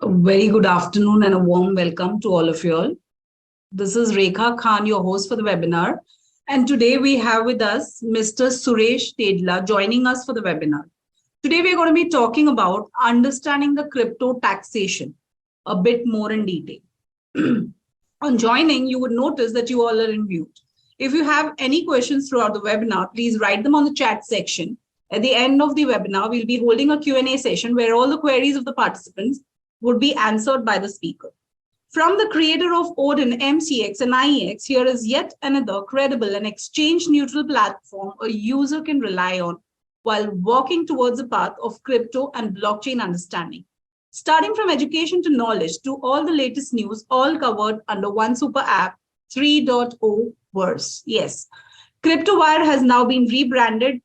A very good afternoon and a warm welcome to all of you all. This is Rekha Khan, your host for the webinar. And today we have with us Mr. Sukesh Tedla joining us for the webinar. Today we're going to be talking about understanding the crypto taxation a bit more in detail. On joining, you would notice that you all are in mute. If you have any questions throughout the webinar, please write them on the chat section. At the end of the webinar, we'll be holding a Q&A session where all the queries of the participants would be answered by the speaker. From the creator of Odin, MCX and IEX, here is yet another credible and exchange-neutral platform a user can rely on while walking towards the path of crypto and blockchain understanding. Starting from education to knowledge to all the latest news, all covered under one super app, 3.0 verse. Yes, CryptoWire has now been rebranded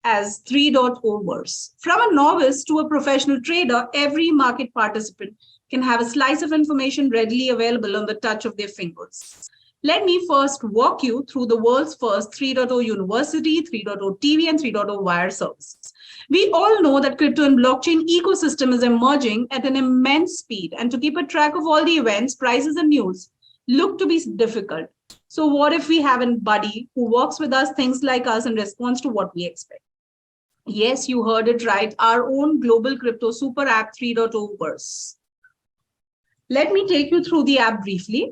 as 3.0 verse. From a novice to a professional trader, every market participant can have a slice of information readily available on the touch of their fingers. Let me first walk you through the world's first 3.0 university, 3.0 TV, and 3.0 wire services. We all know that crypto and blockchain ecosystem is emerging at an immense speed, and to keep a track of all the events, prices, and news look to be difficult. So what if we have a buddy who works with us, thinks like us, and responds to what we expect? Yes, you heard it right. Our own global crypto super app 3.0 verse. Let me take you through the app briefly.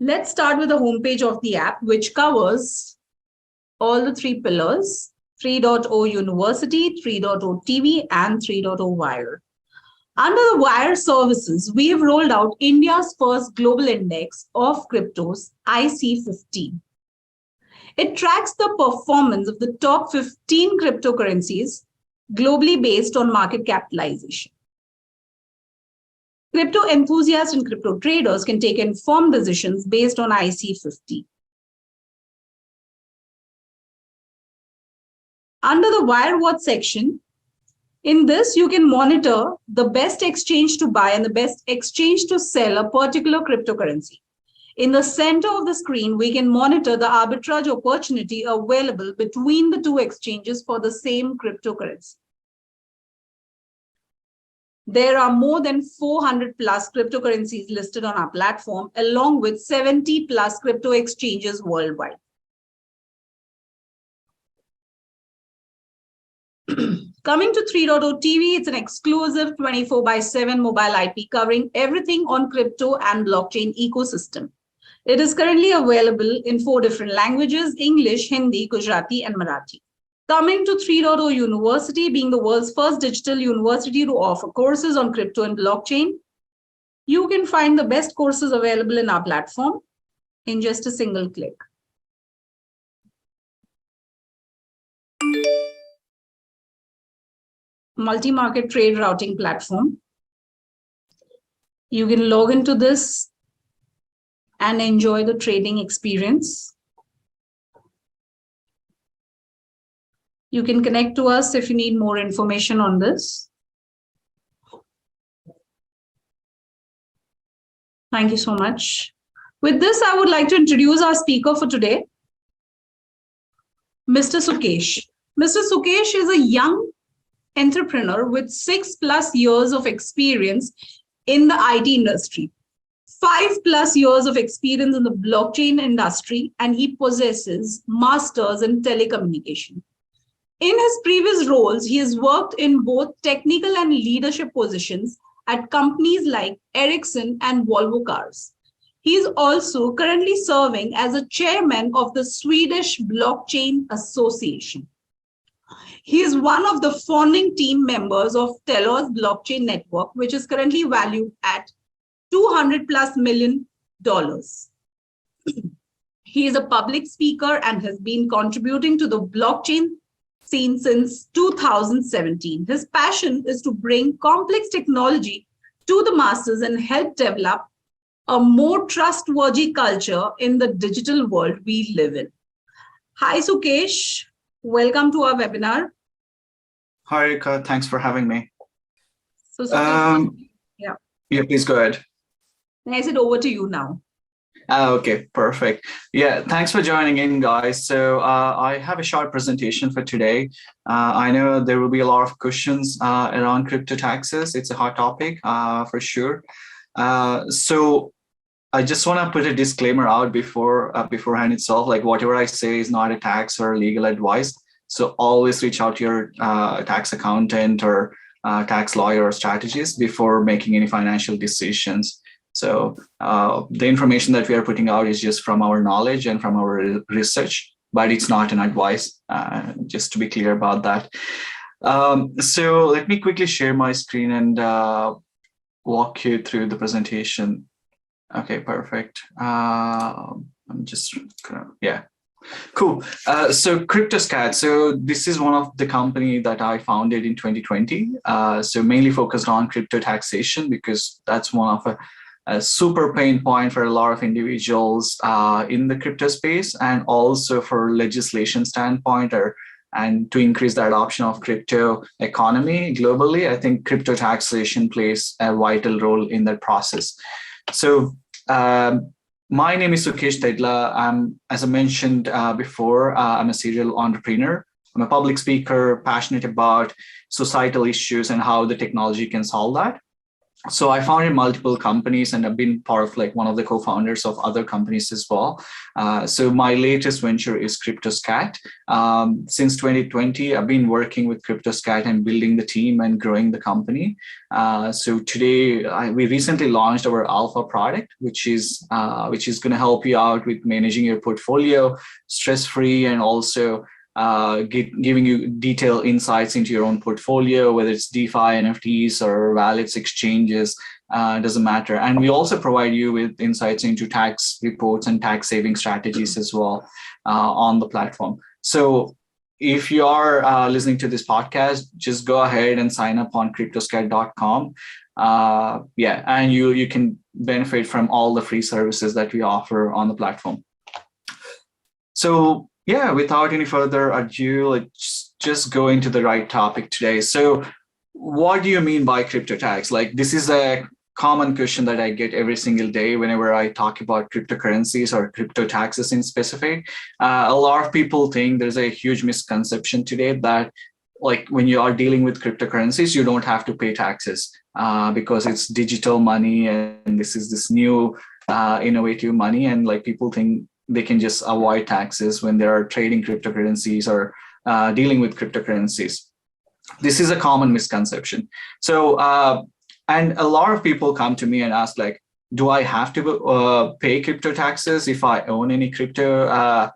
Let's start with the homepage of the app, which covers all the three pillars: 3.0 University, 3.0 TV, and 3.0 Wire. Under the Wire services, we have rolled out India's first global index of cryptos, IC50. It tracks the performance of the top 15 cryptocurrencies globally based on market capitalization. Crypto enthusiasts and crypto traders can take informed decisions based on IC50. Under the WireWatch section, in this, you can monitor the best exchange to buy and the best exchange to sell a particular cryptocurrency. In the center of the screen, we can monitor the arbitrage opportunity available between the two exchanges for the same cryptocurrency. There are more than 400 plus cryptocurrencies listed on our platform, along with 70 plus crypto exchanges worldwide. Coming to 3.0 TV, it's an exclusive 24/7 mobile IP covering everything on crypto and blockchain ecosystem. It is currently available in 4 different languages: English, Hindi, Gujarati, and Marathi. Coming to 3.0 University, being the world's first digital university to offer courses on crypto and blockchain, you can find the best courses available in our platform in just a single click. Multi-market trade routing platform. You can log into this and enjoy the trading experience. You can connect to us if you need more information on this. Thank you so much. With this, I would like to introduce our speaker for today, Mr. Sukesh. Mr. Sukesh is a young entrepreneur with 6+ years of experience in the IT industry, 5+ years of experience in the blockchain industry, and he possesses masters in telecommunication. In his previous roles, he has worked in both technical and leadership positions at companies like Ericsson and Volvo Cars. He is also currently serving as a chairman of the Swedish Blockchain Association. He is one of the founding team members of Telos blockchain network, which is currently valued at $200+ million. He is a public speaker and has been contributing to the blockchain scene since 2017. His passion is to bring complex technology to the masses and help develop a more trustworthy culture in the digital world we live in. Hi, Sukesh. Welcome to our webinar. Hi, Rekha. Thanks for having me. So, Sukesh, yeah, please go ahead. I said over to you now. Okay, perfect. Yeah, thanks for joining in, guys. So I have a short presentation for today. I know there will be a lot of questions around crypto taxes. It's a hot topic for sure. So I just want to put a disclaimer out beforehand itself. Like whatever I say is not a tax or legal advice. So always reach out to your tax accountant or tax lawyer or strategist before making any financial decisions. So the information that we are putting out is just from our knowledge and from our research, but it's not an advice. Just to be clear about that. So let me quickly share my screen and walk you through the presentation. Okay, perfect. I'm just gonna, yeah, cool. So Cryptoscat. So this is one of the company that I founded in 2020. So mainly focused on crypto taxation because that's one of a super pain point for a lot of individuals in the crypto space, and also for legislation standpoint and to increase the adoption of crypto economy globally. I think crypto taxation plays a vital role in that process. So my name is Sukesh Tedla. As I mentioned before, I'm a serial entrepreneur. I'm a public speaker, passionate about societal issues and how the technology can solve that. So I founded multiple companies and I've been part of like one of the co-founders of other companies as well. So my latest venture is Cryptoscat. Since 2020, I've been working with Cryptoscat and building the team and growing the company. So today we recently launched our alpha product, which is going to help you out with managing your portfolio stress-free and also giving you detailed insights into your own portfolio, whether it's DeFi, NFTs, or wallets, exchanges, doesn't matter. And we also provide you with insights into tax reports and tax saving strategies as well on the platform. So if you are listening to this podcast, just go ahead and sign up on cryptoscat.com. Yeah, and you can benefit from all the free services that we offer on the platform. So yeah, without any further ado, let's just go into the right topic today. So what do you mean by crypto tax? Like this is a common question that I get every single day whenever I talk about cryptocurrencies or crypto taxes in specific. A lot of people think there's a huge misconception today that like when you are dealing with cryptocurrencies, you don't have to pay taxes because it's digital money and this is this new innovative money, and like people think they can just avoid taxes when they are trading cryptocurrencies or dealing with cryptocurrencies. This is a common misconception. So, and a lot of people come to me and ask like, do I have to pay crypto taxes if I own any crypto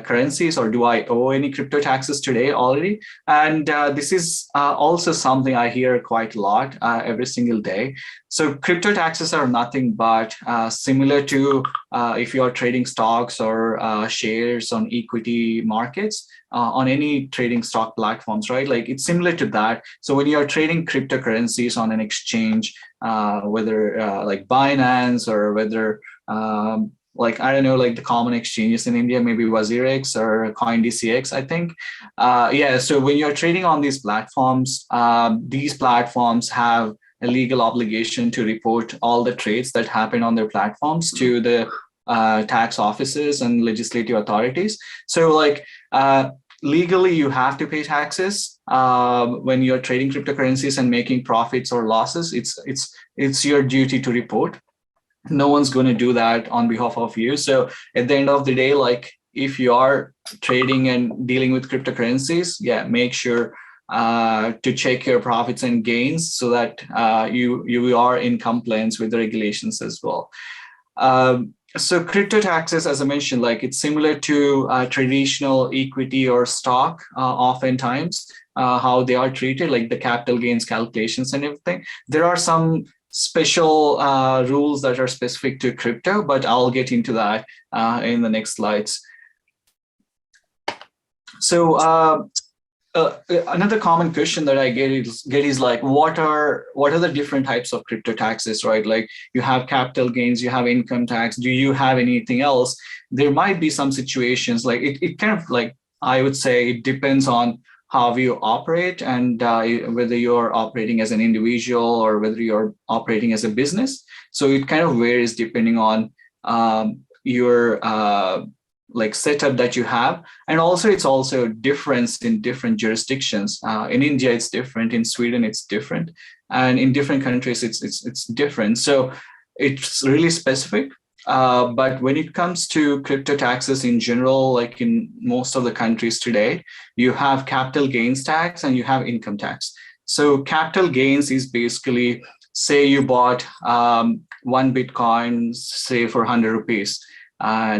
currencies, or do I owe any crypto taxes today already? And this is also something I hear quite a lot every single day. So crypto taxes are nothing but similar to if you are trading stocks or shares on equity markets on any trading stock platforms, right? Like it's similar to that. So when you are trading cryptocurrencies on an exchange, whether like Binance or whether like, I don't know, like the common exchanges in India, maybe WazirX or CoinDCX, I think. Yeah, so when you're trading on these platforms have a legal obligation to report all the trades that happen on their platforms to the tax offices and legislative authorities. So like legally, you have to pay taxes when you're trading cryptocurrencies and making profits or losses. It's your duty to report. No one's going to do that on behalf of you. So at the end of the day, like if you are trading and dealing with cryptocurrencies, yeah, make sure to check your profits and gains so that you are in compliance with the regulations as well. So crypto taxes, as I mentioned, like it's similar to traditional equity or stock oftentimes, how they are treated, like the capital gains calculations and everything. There are some special rules that are specific to crypto, but I'll get into that in the next slides. So another common question that I get is like, what are the different types of crypto taxes, right? Like you have capital gains, you have income tax. Do you have anything else? There might be some situations like it kind of like, I would say it depends on how you operate and whether you're operating as an individual or whether you're operating as a business. So it kind of varies depending on your like setup that you have. And also it's also difference in different jurisdictions. In India, it's different. In Sweden, it's different. And in different countries, it's different. So it's really specific. But when it comes to crypto taxes in general, like in most of the countries today, you have capital gains tax and you have income tax. So capital gains is basically, say you bought one Bitcoin, say for 100 rupees,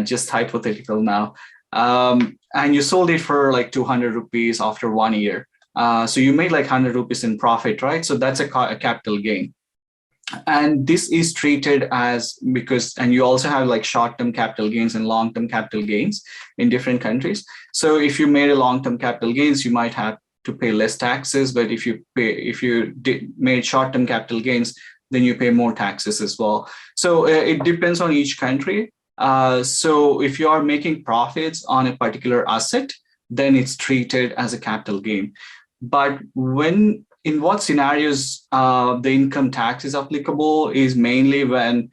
just hypothetical now, and you sold it for like 200 rupees after 1 year. So you made like 100 rupees in profit, right? So that's a capital gain. And this is treated as, because, and you also have like short-term capital gains and long-term capital gains in different countries. So if you made a long-term capital gains, you might have to pay less taxes. But if you made short-term capital gains, then you pay more taxes as well. So it depends on each country. So if you are making profits on a particular asset, then it's treated as a capital gain. But in what scenarios the income tax is applicable is mainly when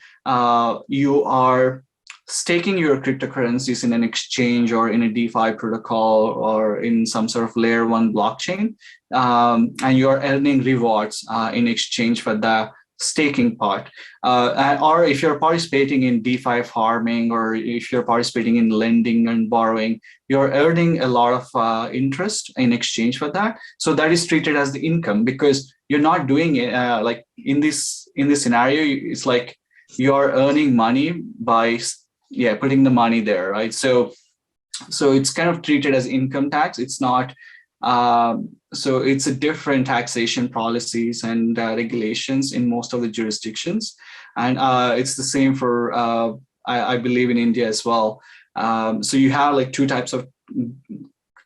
you are staking your cryptocurrencies in an exchange or in a DeFi protocol or in some sort of layer 1 blockchain, and you are earning rewards in exchange for the staking part. Or if you're participating in DeFi farming, or if you're participating in lending and borrowing, you're earning a lot of interest in exchange for that. So that is treated as the income, because you're not doing it like in this scenario. It's like you're earning money by putting the money there, right? So it's kind of treated as income tax. It's not. So it's a different taxation policies and regulations in most of the jurisdictions, and it's the same for I believe in India as well. So you have like two types of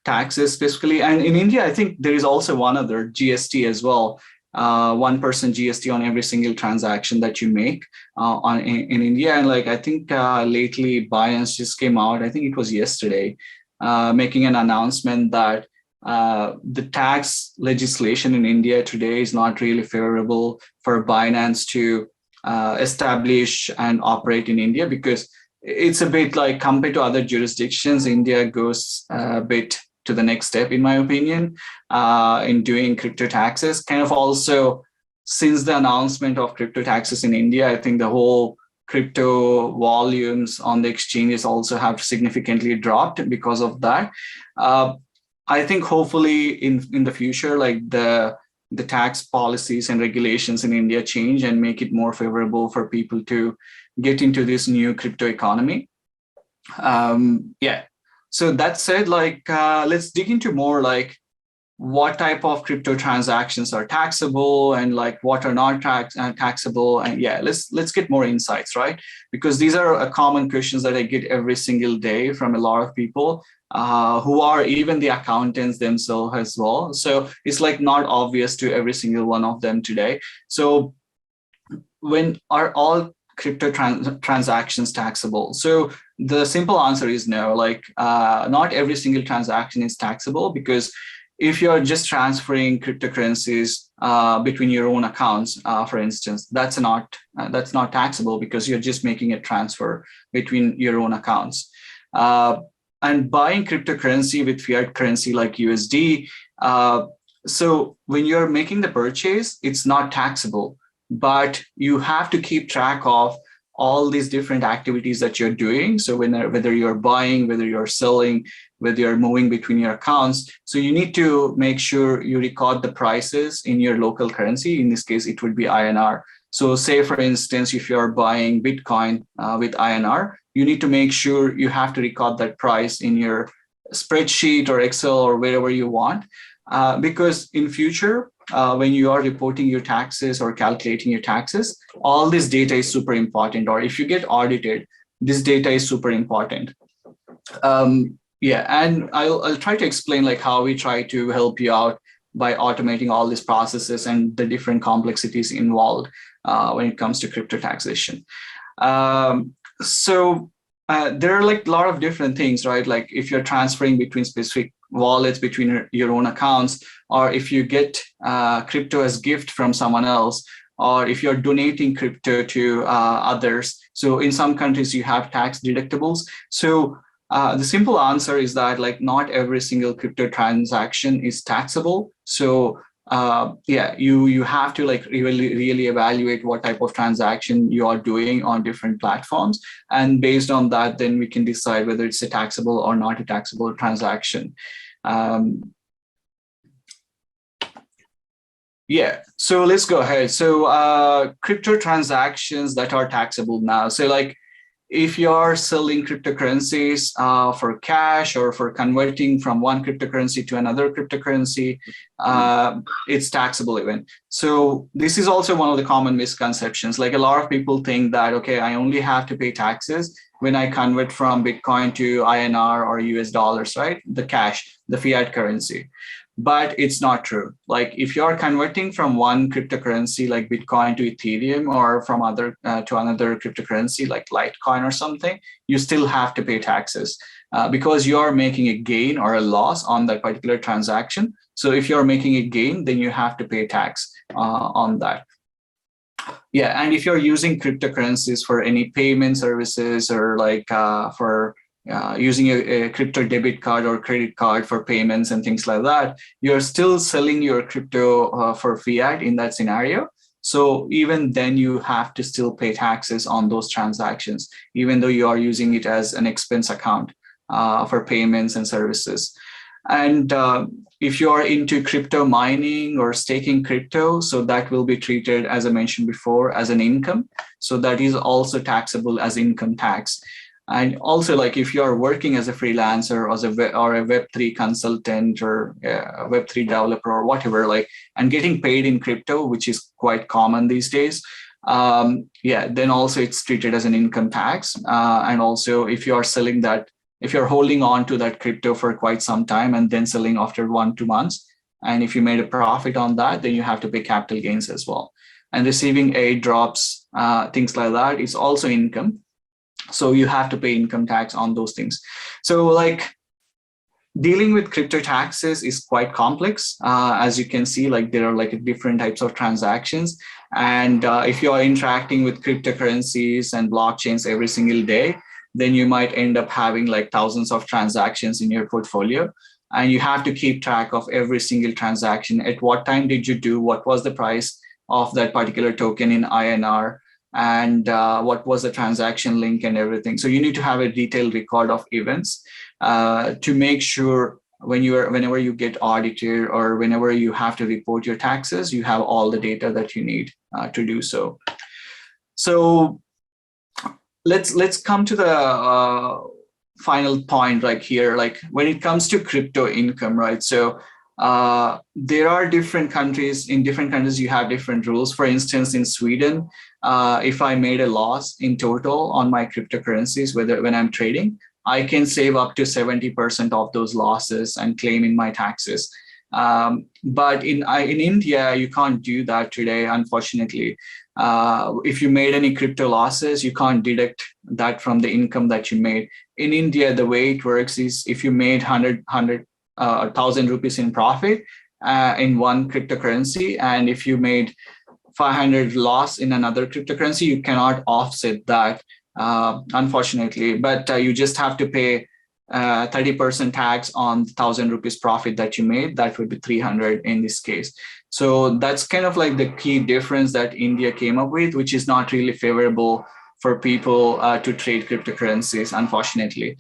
taxes specifically, and in India, I think there is also one other GST as well. 1% GST on every single transaction that you make in India. And like I think lately Binance just came out, I think it was yesterday, making an announcement that the tax legislation in India today is not really favorable for Binance to establish and operate in India, because it's a bit like, compared to other jurisdictions, India goes a bit to the next step, in my opinion, in doing crypto taxes. Kind of also, since the announcement of crypto taxes in India, I think the whole crypto volumes on the exchanges also have significantly dropped because of that. I think hopefully in the future, like the tax policies and regulations in India change and make it more favorable for people to get into this new crypto economy. So that said, like let's dig into more like what type of crypto transactions are taxable and like what are not taxable. And let's get more insights, right? Because these are common questions that I get every single day from a lot of people who are even the accountants themselves as well. So it's like not obvious to every single one of them today. So when are all crypto transactions taxable? So the simple answer is no. Like not every single transaction is taxable, because if you're just transferring cryptocurrencies between your own accounts, for instance, that's not taxable, because you're just making a transfer between your own accounts. And buying cryptocurrency with fiat currency like USD, so when you're making the purchase, it's not taxable, but you have to keep track of all these different activities that you're doing. So whether you're buying, whether you're selling, whether you're moving between your accounts, so you need to make sure you record the prices in your local currency. In this case, it would be INR. So say, for instance, if you're buying Bitcoin with INR, you need to make sure you have to record that price in your spreadsheet or Excel or wherever you want, because in future, when you are reporting your taxes or calculating your taxes, all this data is super important. Or if you get audited, this data is super important. And I'll try to explain like how we try to help you out by automating all these processes and the different complexities involved when it comes to crypto taxation. So there are like a lot of different things, right? Like if you're transferring between specific wallets, between your own accounts, or if you get crypto as gift from someone else, or if you're donating crypto to others. So in some countries, you have tax deductibles. So the simple answer is that like not every single crypto transaction is taxable. So yeah, you have to like really evaluate what type of transaction you are doing on different platforms, and based on that, then we can decide whether it's a taxable or not a taxable transaction. Yeah, so let's go ahead. So crypto transactions that are taxable now. So like if you're selling cryptocurrencies for cash or for converting from one cryptocurrency to another cryptocurrency, it's taxable even. So this is also one of the common misconceptions. Like a lot of people think that, okay, I only have to pay taxes when I convert from Bitcoin to INR or US dollars, right? The cash, the fiat currency. But it's not true. Like if you're converting from one cryptocurrency like Bitcoin to Ethereum, or from other to another cryptocurrency like Litecoin or something, you still have to pay taxes because you're making a gain or a loss on that particular transaction. So if you're making a gain, then you have to pay tax on that. Yeah, and if you're using cryptocurrencies for any payment services, or like for using a crypto debit card or credit card for payments and things like that, you're still selling your crypto for fiat in that scenario. So even then you have to still pay taxes on those transactions, even though you are using it as an expense account for payments and services. And if you are into crypto mining or staking crypto, so that will be treated, as I mentioned before, as an income. So that is also taxable as income tax. And also, like if you are working as a freelancer or a Web3 consultant or a Web3 developer or whatever, like, and getting paid in crypto, which is quite common these days, yeah, then also it's treated as an income tax. And also, if you are selling that, if you're holding on to that crypto for quite some time and then selling after 1-2 months, and if you made a profit on that, then you have to pay capital gains as well. And receiving airdrops, things like that is also income. So you have to pay income tax on those things. So like dealing with crypto taxes is quite complex. As you can see, like there are like different types of transactions. And if you are interacting with cryptocurrencies and blockchains every single day, then you might end up having like thousands of transactions in your portfolio. And you have to keep track of every single transaction. At what time did you do? What was the price of that particular token in INR? And what was the transaction link and everything. So you need to have a detailed record of events to make sure whenever you get audited or whenever you have to report your taxes, you have all the data that you need to do so. So let's come to the final point right here. Like when it comes to crypto income, right? So there are different countries. In different countries, you have different rules. For instance, in Sweden, if I made a loss in total on my cryptocurrencies, when I'm trading, I can save up to 70% of those losses and claim in my taxes. But in India, you can't do that today, unfortunately. If you made any crypto losses, you can't deduct that from the income that you made. In India, the way it works is if you made 1,000 rupees in profit in one cryptocurrency, and if you made 500 loss in another cryptocurrency, you cannot offset that, unfortunately. But you just have to pay 30% tax on 1,000 rupees profit that you made. That would be 300 in this case. So that's kind of like the key difference that India came up with, which is not really favorable for people to trade cryptocurrencies, unfortunately.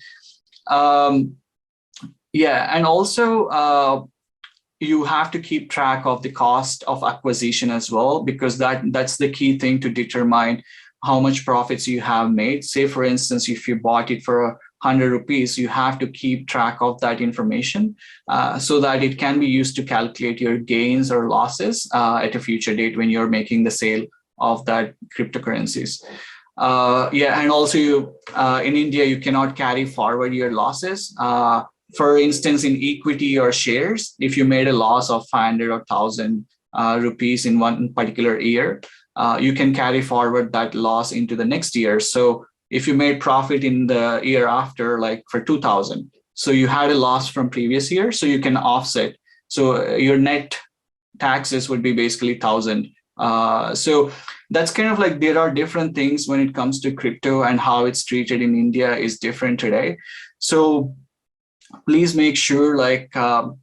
Yeah, and also you have to keep track of the cost of acquisition as well, because that's the key thing to determine how much profits you have made. Say, for instance, if you bought it for 100 rupees, you have to keep track of that information so that it can be used to calculate your gains or losses at a future date when you're making the sale of that cryptocurrencies. Yeah, and also in India, you cannot carry forward your losses. For instance, in equity or shares, if you made a loss of 500 or 1,000 rupees in one particular year, you can carry forward that loss into the next year. So if you made profit in the year after, like for 2,000, so you had a loss from previous year, so you can offset. So your net taxes would be basically 1,000 So that's kind of like there are different things when it comes to crypto, and how it's treated in India is different today. So please make sure to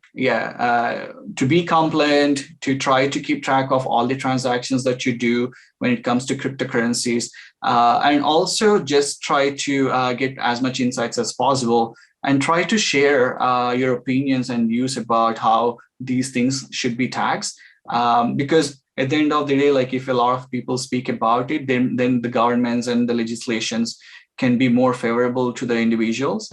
be compliant, to try to keep track of all the transactions that you do when it comes to cryptocurrencies, and also just try to get as much insights as possible, and try to share your opinions and views about how these things should be taxed, because at the end of the day, like if a lot of people speak about it, then the governments and the legislations can be more favorable to the individuals,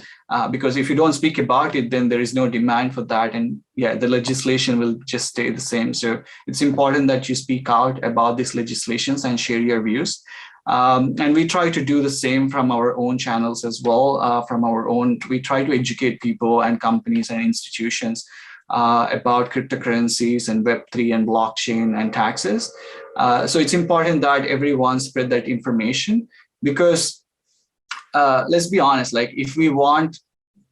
because if you don't speak about it, then there is no demand for that, and yeah, the legislation will just stay the same. So it's important that you speak out about these legislations and share your views. And we try to do the same from our own channels as well. We try to educate people and companies and institutions about cryptocurrencies and Web3 and blockchain and taxes. So it's important that everyone spread that information, because let's be honest, like if we want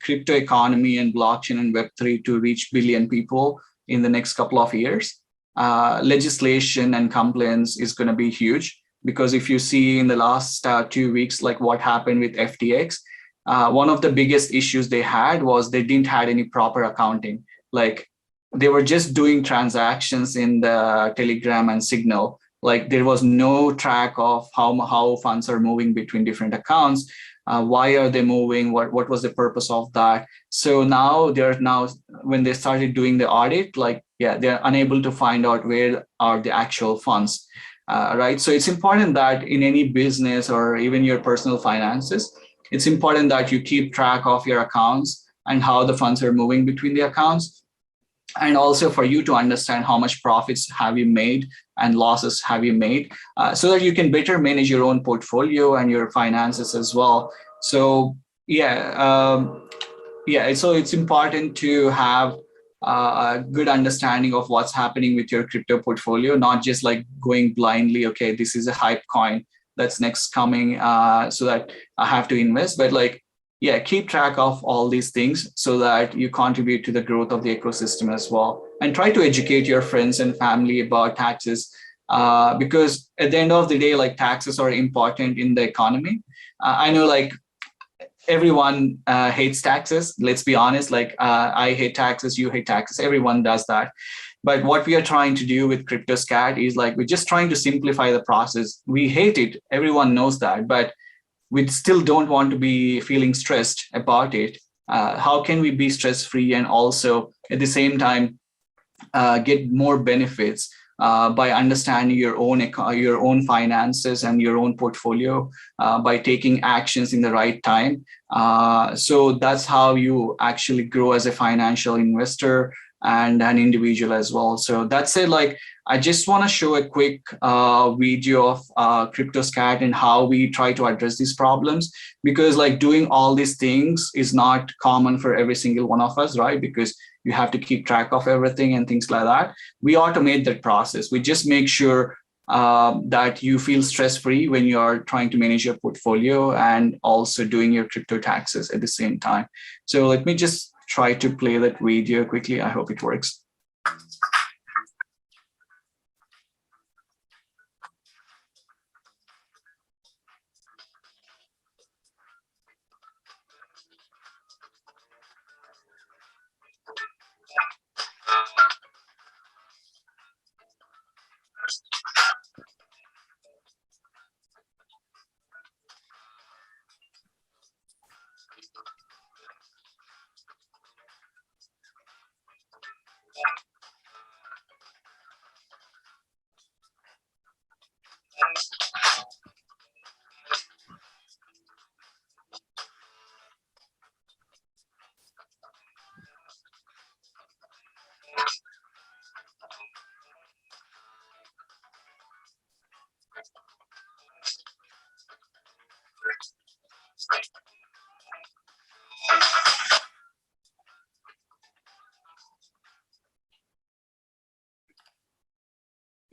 crypto economy and blockchain and Web3 to reach billion people in the next couple of years, legislation and compliance is going to be huge. Because if you see in the last 2 weeks, like what happened with FTX, one of the biggest issues they had was they didn't have any proper accounting. Like they were just doing transactions in the Telegram and Signal. Like there was no track of how funds are moving between different accounts. Why are they moving? What was the purpose of that? So now when they started doing the audit, they're unable to find out where are the actual funds, right? So it's important that in any business or even your personal finances, it's important that you keep track of your accounts and how the funds are moving between the accounts. And also for you to understand how much profits have you made and losses have you made, so that you can better manage your own portfolio and your finances as well. So so it's important to have a good understanding of what's happening with your crypto portfolio, not just like going blindly, okay, this is a hype coin that's next coming, so that I have to invest. But keep track of all these things so that you contribute to the growth of the ecosystem as well. And try to educate your friends and family about taxes, because at the end of the day, like taxes are important in the economy. I know everyone hates taxes. Let's be honest, I hate taxes, you hate taxes, everyone does that. But what we are trying to do with Cryptoscat is we're just trying to simplify the process. We hate it, everyone knows that, but we still don't want to be feeling stressed about it. How can we be stress-free and also at the same time get more benefits by understanding your own finances and your own portfolio, by taking actions in the right time. So that's how you actually grow as a financial investor and an individual as well. So that's it. I just want to show a quick video of Cryptoscat and how we try to address these problems, because doing all these things is not common for every single one of us, right? Because you have to keep track of everything and things like that. We automate that process. We just make sure that you feel stress-free when you are trying to manage your portfolio and also doing your crypto taxes at the same time. So let me just try to play that video quickly. I hope it works.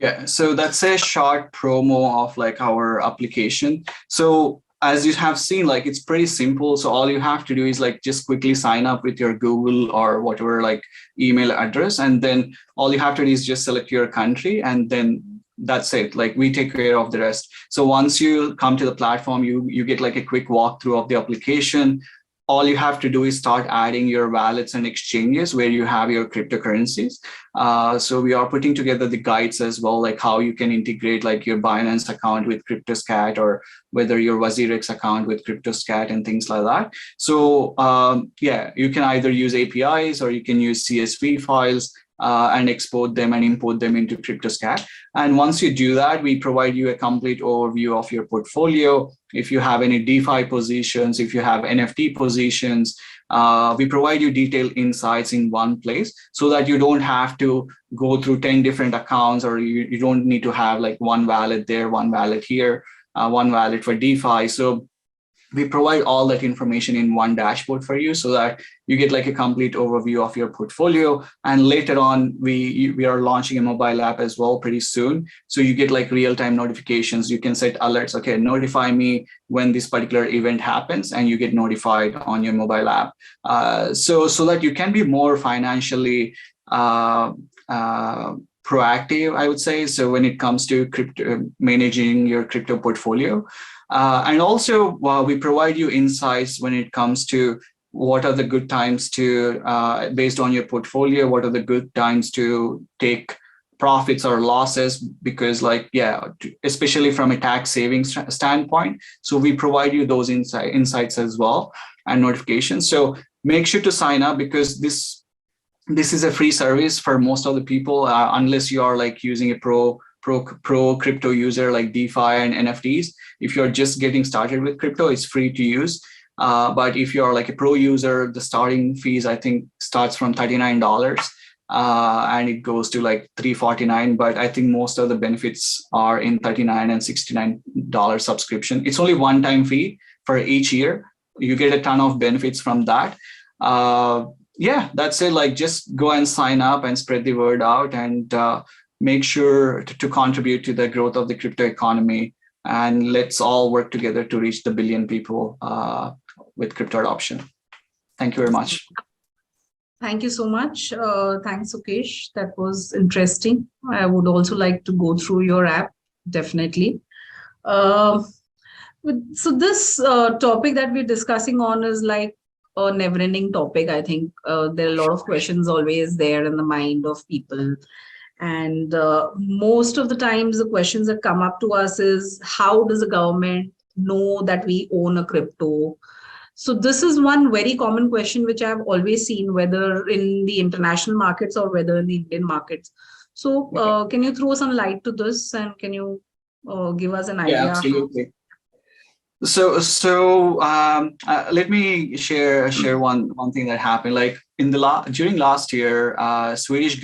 Yeah, so that's a short promo of our application. So as you have seen, it's pretty simple. So all you have to do is just quickly sign up with your Google or whatever email address, and then all you have to do is just select your country, and then that's it. Like we take care of the rest. So once you come to the platform, you get like a quick walkthrough of the application. All you have to do is start adding your wallets and exchanges where you have your cryptocurrencies. So we are putting together the guides as well, like how you can integrate like your Binance account with Cryptoscat, or whether your WazirX account with Cryptoscat and things like that. So yeah, you can either use APIs or you can use CSV files and export them and import them into Cryptoscat. And once you do that, we provide you a complete overview of your portfolio. If you have any DeFi positions, if you have NFT positions, we provide you detailed insights in one place so that you don't have to go through 10 different accounts, or you don't need to have like one wallet there, one wallet here, one wallet for DeFi. So we provide all that information in one dashboard for you so that you get like a complete overview of your portfolio. And later on, we are launching a mobile app as well pretty soon. So you get like real-time notifications. You can set alerts. Okay, notify me when this particular event happens, and you get notified on your mobile app. So that you can be more financially proactive, I would say. So when it comes to crypto, managing your crypto portfolio. And also, we provide you insights when it comes to what are the good times to, based on your portfolio, what are the good times to take profits or losses, because like, yeah, especially from a tax savings standpoint. So we provide you those insights as well, and notifications. So make sure to sign up, because this is a free service for most of the people, unless you are like using a pro crypto user like DeFi and NFTs. If you're just getting started with crypto, it's free to use. But if you're like a pro user, the starting fees, I think, starts from $39, and it goes to like $349. But I think most of the benefits are in $39 and $69 subscription. It's only one-time fee for each year. You get a ton of benefits from that. Yeah, that's it. Like, just go and sign up and spread the word out, and make sure to contribute to the growth of the crypto economy. And let's all work together to reach the billion people with crypto adoption. Thank you very much. Thank you so much. Thanks, Sukesh. That was interesting. I would also like to go through your app, definitely. So this topic that we're discussing on is like a never-ending topic. I think there are a lot of questions always there in the mind of people. And most of the times the questions that come up to us is, how does the government know that we own a crypto? So this is one very common question which I've always seen, whether in the international markets or whether in the Indian markets. So can you throw some light to this, and can you give us an idea? Yeah, absolutely. So let me share one thing that happened. Like during last year, Swedish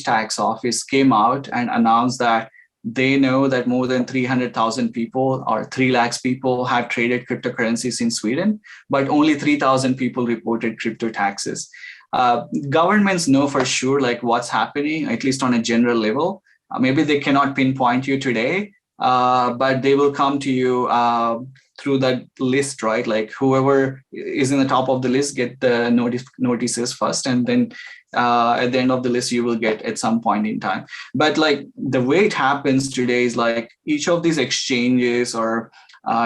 tax office came out and announced that they know that more than 300,000 people, or 3 lakhs people, have traded cryptocurrencies in Sweden, but only 3,000 people reported crypto taxes. Governments know for sure like what's happening, at least on a general level. Maybe they cannot pinpoint you today, but they will come to you through that list, right? Like whoever is in the top of the list get the notices first, and then at the end of the list you will get at some point in time. But like the way it happens today is like each of these exchanges or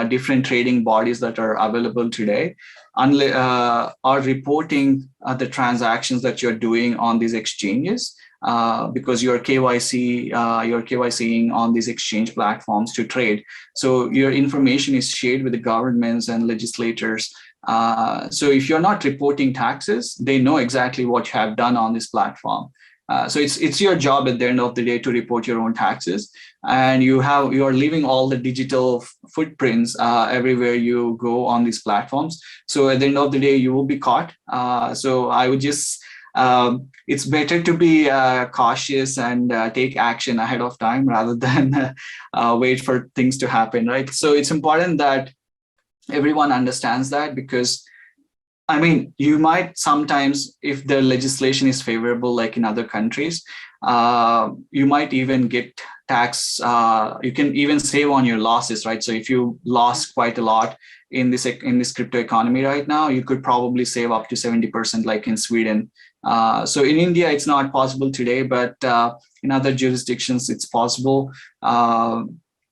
different trading bodies that are available today are reporting the transactions that you're doing on these exchanges. Because you're KYCing on these exchange platforms to trade. So your information is shared with the governments and legislators. So if you're not reporting taxes, they know exactly what you have done on this platform. So it's your job at the end of the day to report your own taxes, and you are leaving all the digital footprints everywhere you go on these platforms. So at the end of the day, you will be caught. So I would just it's better to be cautious and take action ahead of time rather than wait for things to happen, right? So it's important that everyone understands that, because I mean, you might sometimes, if the legislation is favorable, like in other countries, you might even get tax. You can even save on your losses, right? So if you lost quite a lot in this crypto economy right now, you could probably save up to 70%, like in Sweden. So in India, it's not possible today, but in other jurisdictions, it's possible.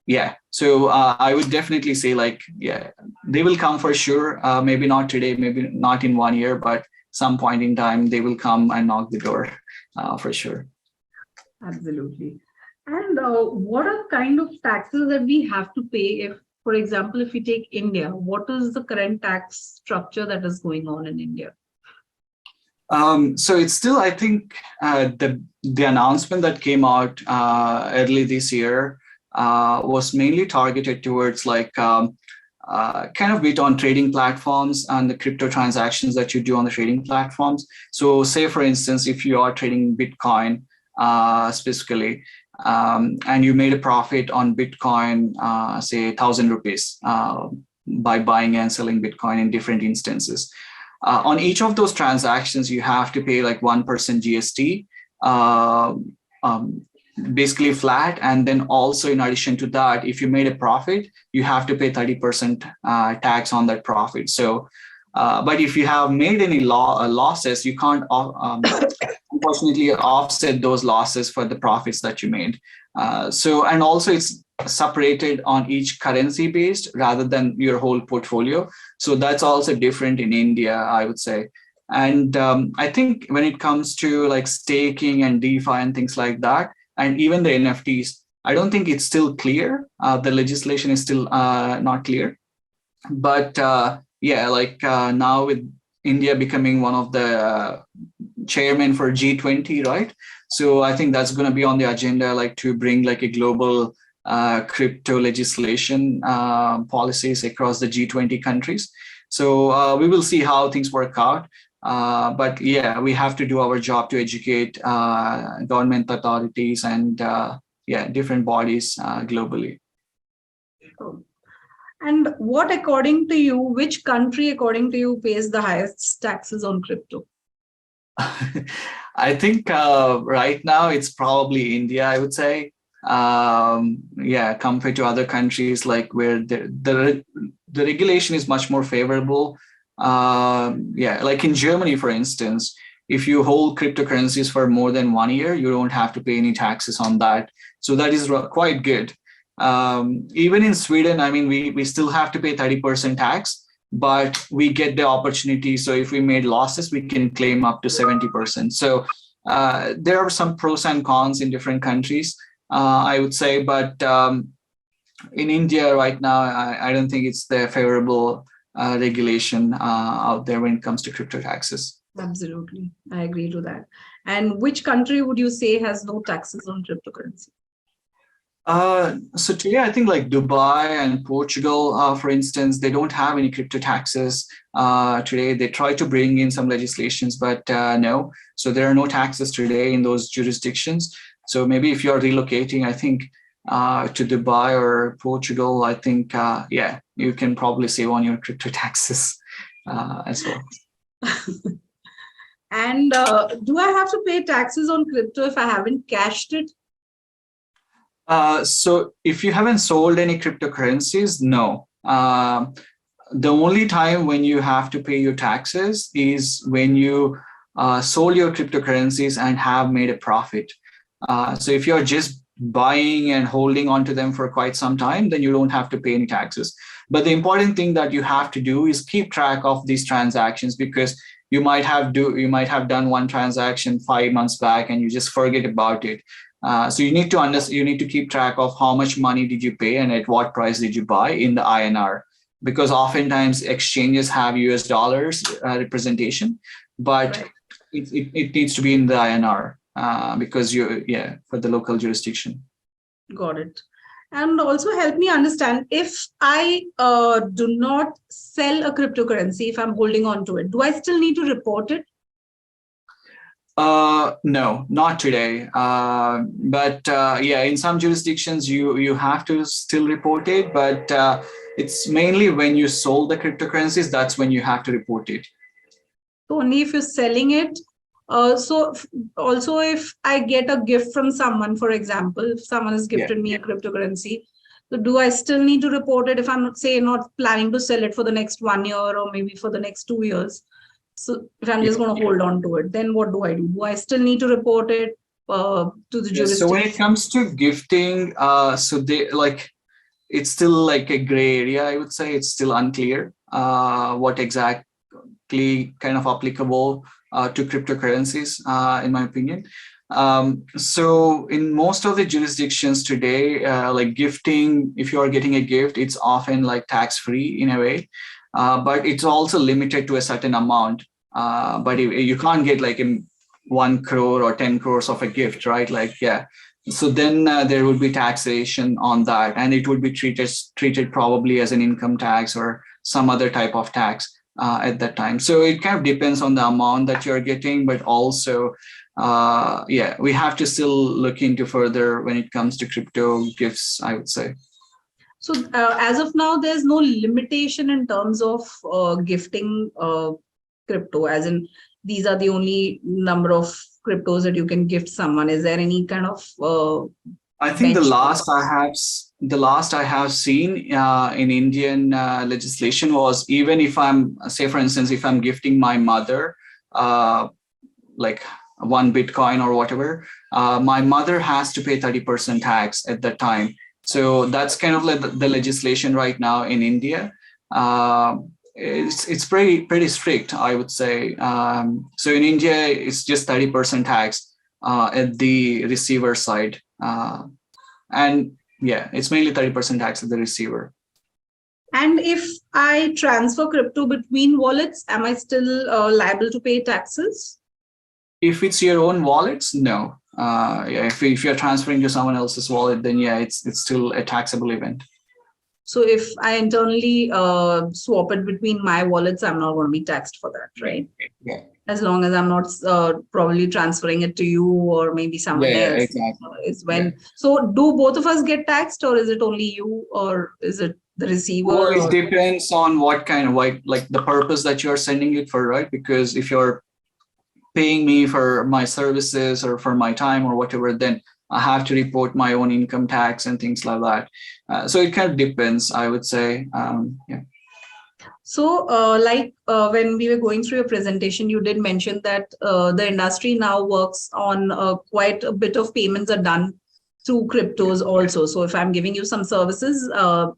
Yeah, so I would definitely say, like, yeah, they will come for sure. Maybe not today, maybe not in 1 year, but some point in time, they will come and knock the door for sure. Absolutely. And what are kind of taxes that we have to pay if, for example, if we take India, what is the current tax structure that is going on in India? So it's still, I think, the announcement that came out early this year was mainly targeted towards like kind of bit on trading platforms and the crypto transactions that you do on the trading platforms. So say, for instance, if you are trading Bitcoin specifically, and you made a profit on Bitcoin, say 1,000 rupees by buying and selling Bitcoin in different instances. On each of those transactions, you have to pay like 1% GST, basically flat. And then also, in addition to that, if you made a profit, you have to pay 30% tax on that profit. So, but if you have made any losses, you can't unfortunately offset those losses for the profits that you made. So, and also it's separated on each currency based rather than your whole portfolio. So that's also different in India, I would say. And I think when it comes to like staking and DeFi and things like that, and even the NFTs, I don't think it's still clear. The legislation is still not clear. But yeah, like now with India becoming one of the chairman for G20, right? So I think that's going to be on the agenda, like to bring like a global crypto legislation policies across the G20 countries. So we will see how things work out. But yeah, we have to do our job to educate government authorities and yeah, different bodies globally. And what, according to you, which country, according to you, pays the highest taxes on crypto? I think right now it's probably India, I would say. Yeah, compared to other countries, like where the regulation is much more favorable. Yeah, like in Germany, for instance, if you hold cryptocurrencies for more than 1 year, you don't have to pay any taxes on that. So that is quite good. Even in Sweden, I mean, we still have to pay 30% tax, but we get the opportunity. So if we made losses, we can claim up to 70%. So there are some pros and cons in different countries, I would say. But in India right now, I don't think it's the favorable regulation out there when it comes to crypto taxes. Absolutely. I agree to that. And which country would you say has no taxes on cryptocurrency? So today, I think like Dubai and Portugal, for instance, they don't have any crypto taxes today. They try to bring in some legislations, but no. So there are no taxes today in those jurisdictions. So maybe if you're relocating, I think to Dubai or Portugal, I think, yeah, you can probably save on your crypto taxes as well. And do I have to pay taxes on crypto if I haven't cashed it? So if you haven't sold any cryptocurrencies, no. The only time when you have to pay your taxes is when you sold your cryptocurrencies and have made a profit. So if you're just buying and holding onto them for quite some time, then you don't have to pay any taxes. But the important thing that you have to do is keep track of these transactions, because you might have done one transaction 5 months back and you just forget about it. So you need to keep track of how much money did you pay and at what price did you buy in the INR, because oftentimes exchanges have US dollars representation, but Right. it needs to be in the INR because for the local jurisdiction. Got it. And also help me understand, if I do not sell a cryptocurrency, if I'm holding on to it, do I still need to report it? No, not today. But yeah, in some jurisdictions, you have to still report it, but it's mainly when you sold the cryptocurrencies, that's when you have to report it. So only if you're selling it. Also, if I get a gift from someone, for example, if someone has gifted me a cryptocurrency, so do I still need to report it if I'm not planning to sell it for the next 1 year or maybe for the next 2 years? So if I'm just going to hold on to it, then what do I do? Do I still need to report it to the jurisdiction? So when it comes to gifting, so they like it's still like a gray area. I would say it's still unclear what exactly kind of applicable to cryptocurrencies, in my opinion. So in most of the jurisdictions today, like gifting, if you are getting a gift, it's often like tax-free in a way, but it's also limited to a certain amount. But you can't get like in 1 crore or 10 crores of a gift, right? Like, yeah. So then there would be taxation on that, and it would be treated probably as an income tax or some other type of tax at that time. So it kind of depends on the amount that you're getting, but also, yeah, we have to still look into further when it comes to crypto gifts, I would say. So as of now, there's no limitation in terms of gifting crypto, as in these are the only number of cryptos that you can gift someone. Is there any kind of I think the benchmark? last I have seen in Indian legislation was, even if I'm, say for instance, if I'm gifting my mother like 1 Bitcoin or whatever, my mother has to pay 30% tax at that time. So that's kind of like the legislation right now in India. It's pretty strict, I would say. So in India, it's just 30% tax at the receiver side. And yeah, it's mainly 30% tax at the receiver. And if I transfer crypto between wallets, am I still liable to pay taxes? If it's your own wallets, no. Yeah, if you're transferring to someone else's wallet, then yeah, it's still a taxable event. So if I internally swap it between my wallets, I'm not going to be taxed for that, right? Yeah. As long as I'm not probably transferring it to you or maybe someone else. Exactly. Is when. Yeah. So do both of us get taxed, or is it only you, or is it the receiver? Well, it depends on what kind of like the purpose that you're sending it for, right? Because if you're paying me for my services or for my time or whatever, then I have to report my own income tax and things like that. So it kind of depends, I would say. Yeah. So when we were going through your presentation, you did mention that the industry now works on quite a bit of payments are done through cryptos also. So if I'm giving you some services,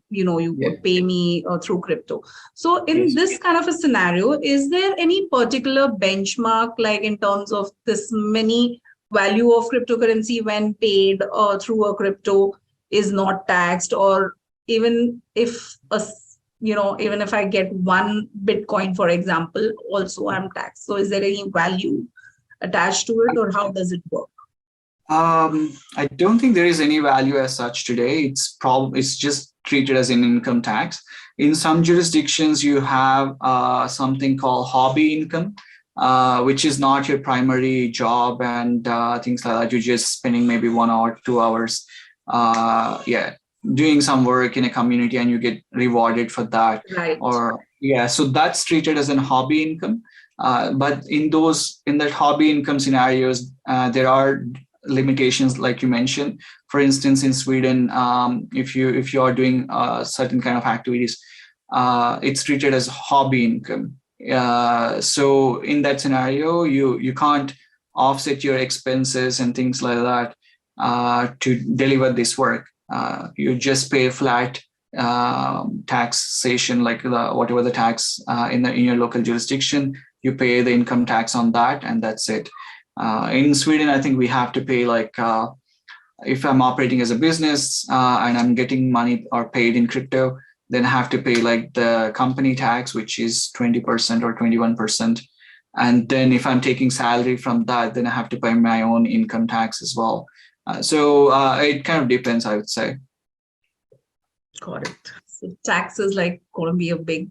you could pay me through crypto. So in this kind of a scenario, is there any particular benchmark, like in terms of this many value of cryptocurrency when paid through a crypto is not taxed, or even if even if I get 1 Bitcoin, for example, also I'm taxed. So is there any value attached to it, or how does it work? I don't think there is any value as such today. It's just treated as an income tax. In some jurisdictions, you have something called hobby income, which is not your primary job and things like that. You're just spending maybe 1 hour, 2 hours, doing some work in a community, and you get rewarded for that. Right. So that's treated as an hobby income. But in that hobby income scenarios, there are limitations, like you mentioned. For instance, in Sweden, if you are doing certain kind of activities, it's treated as hobby income. So in that scenario, you can't offset your expenses and things like that to deliver this work. You just pay flat taxation, like whatever the tax in your local jurisdiction. You pay the income tax on that, and that's it. In Sweden, I think we have to pay if I'm operating as a business and I'm getting money or paid in crypto, then I have to pay like the company tax, which is 20% or 21%. And then if I'm taking salary from that, then I have to pay my own income tax as well. So it kind of depends, I would say. Got it. So tax is like going to be a big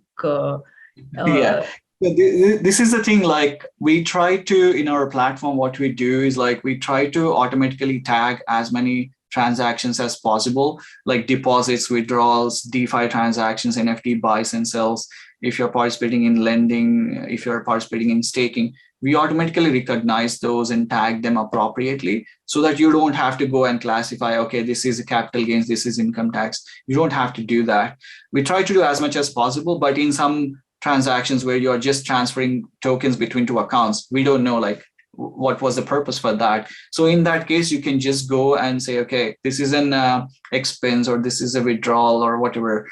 yeah. This is the thing, like we try to, in our platform, what we do is like we try to automatically tag as many transactions as possible, like deposits, withdrawals, DeFi transactions, NFT buys and sells. If you're participating in lending, if you're participating in staking, we automatically recognize those and tag them appropriately so that you don't have to go and classify, okay, this is capital gains, this is income tax. You don't have to do that. We try to do as much as possible, but in some transactions where you're just transferring tokens between two accounts. We don't know like what was the purpose for that. So in that case, you can just go and say, okay, this is an expense or this is a withdrawal or whatever.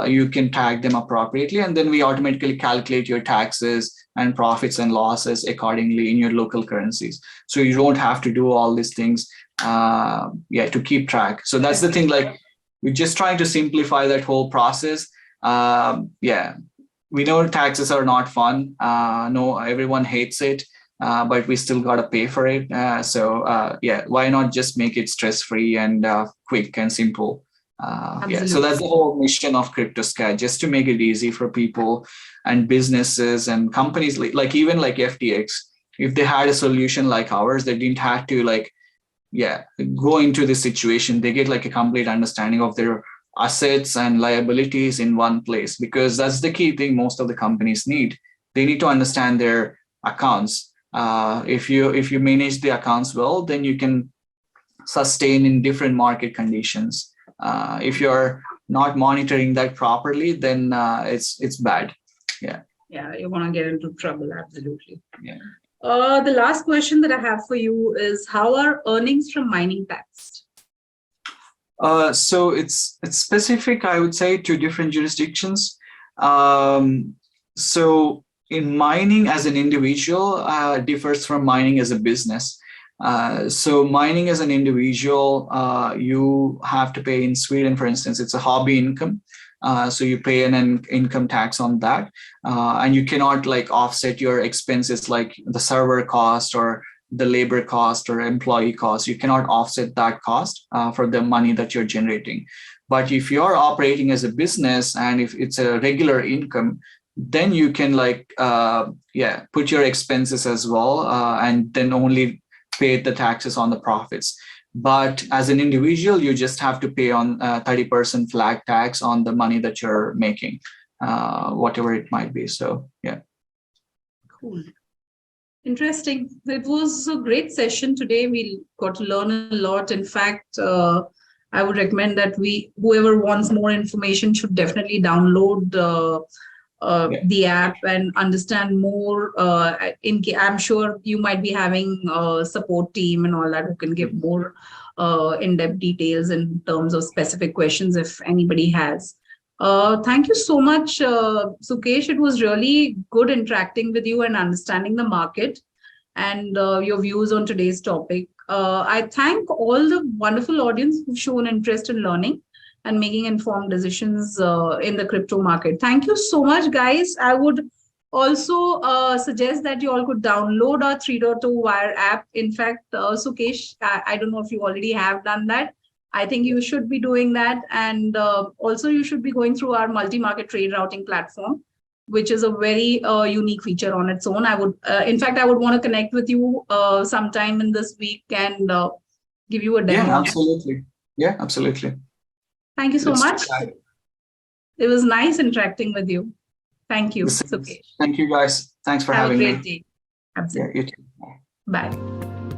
You can tag them appropriately, and then we automatically calculate your taxes and profits and losses accordingly in your local currencies. So you don't have to do all these things to keep track. So that's the thing, like we're just trying to simplify that whole process. We know taxes are not fun. No, everyone hates it. But we still got to pay for it. Why not just make it stress-free and quick and simple? So that's the whole mission of Cryptoscat, just to make it easy for people and businesses and companies like even like FTX. If they had a solution like ours, they didn't have to go into this situation. They get like a complete understanding of their assets and liabilities in one place, because that's the key thing most of the companies need. They need to understand their accounts. If you manage the accounts well, then you can sustain in different market conditions. If you're not monitoring that properly, then it's bad. Yeah, you want to get into trouble. Absolutely. Yeah. The last question that I have for you is, how are earnings from mining taxed? So it's specific, I would say, to different jurisdictions. So in mining as an individual differs from mining as a business. So mining as an individual, you have to pay in Sweden, for instance, it's a hobby income. So you pay an income tax on that, and you cannot like offset your expenses like the server cost or the labor cost or employee cost. You cannot offset that cost for the money that you're generating. But if you're operating as a business and if it's a regular income, then you can put your expenses as well, and then only pay the taxes on the profits. But as an individual, you just have to pay on 30% flat tax on the money that you're making, whatever it might be. So, yeah. Cool. Interesting. It was a great session today. We got to learn a lot. In fact, I would recommend that whoever wants more information should definitely download the app and understand more. I'm sure you might be having a support team and all that who can give more in-depth details in terms of specific questions if anybody has. Thank you so much, Sukesh. It was really good interacting with you and understanding the market and your views on today's topic. I thank all the wonderful audience who've shown interest in learning and making informed decisions in the crypto market. Thank you so much, guys. I would also suggest that you all could download our 3.0 Wire app. In fact, Sukesh, I don't know if you already have done that. I think you should be doing that. And also you should be going through our multi-market trade routing platform, which is a very unique feature on its own. I would want to connect with you sometime in this week and give you a demo. Yeah, absolutely. Yeah, absolutely. Thank you so much. It was nice interacting with you. Thank you, Sukesh. Thank you, guys. Thanks for having me. Have a great day. Absolutely. Yeah, you too. Bye.